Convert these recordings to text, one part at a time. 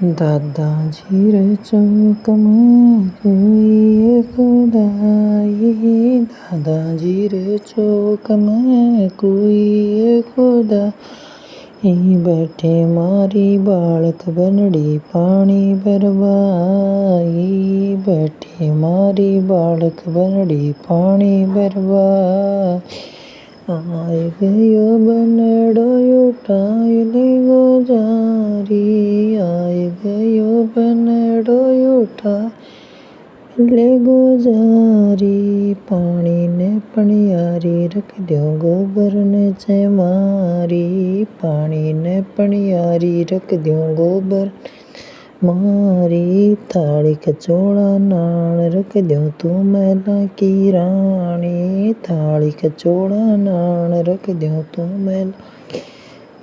दादाजी रे चौक में कोई खुदाई, दादाजी रे चौक में कोई खुदाई, बैठे मारी बालक बनड़ी पानी भरवाई, बैठे मारी बालक बनड़ी पानी भरवाई, आय गयो बनड़ो उठाई ले गोजारी, आय गयो बनड़ो उठाई ले गोजारी, पानी ने पणियारी रख दो गोबर ने चमारी, पानी ने पणियारी रख दो गोबर मारी, थाली कचौड़ा नान रख दो तू मैला की रानी, थाली कचौड़ा नान रख दो तू मैला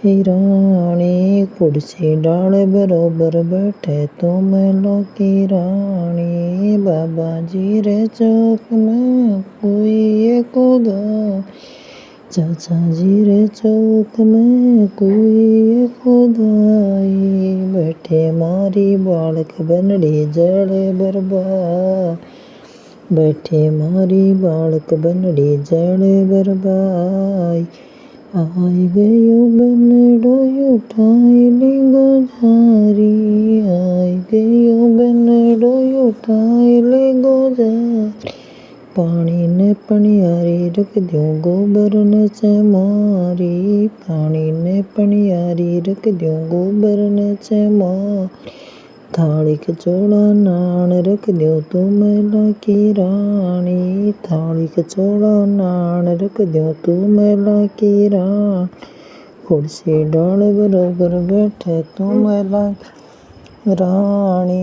की रानी, कुर्सी डाल बरोबर बैठे तू मैला की रानी, बाबा जी रे चौक में कोई खुदाई, चाचा जी रे चौक में कोई खुदाई, बैठे मारी बालक बनड़ी जड़े बरबाई, बैठे मारी बालक बनड़ी जड़े बरबाई, आय गयो बनड़ो उठाई ले गोजारी, आय गयो बनड़ो उठाई ले गोजारी, पानी ने पणियारी रख दो गोबर ने चमारी, पानी ने पणियारी रख दो गोबर ने चमारी, थाली कचौड़ा नान रख दो तू मैला की रानी, थाली कचौड़ा नान रख दो तू मैला की रानी, कुर्सी डाल बरोबर बैठे तू मैला की रानी।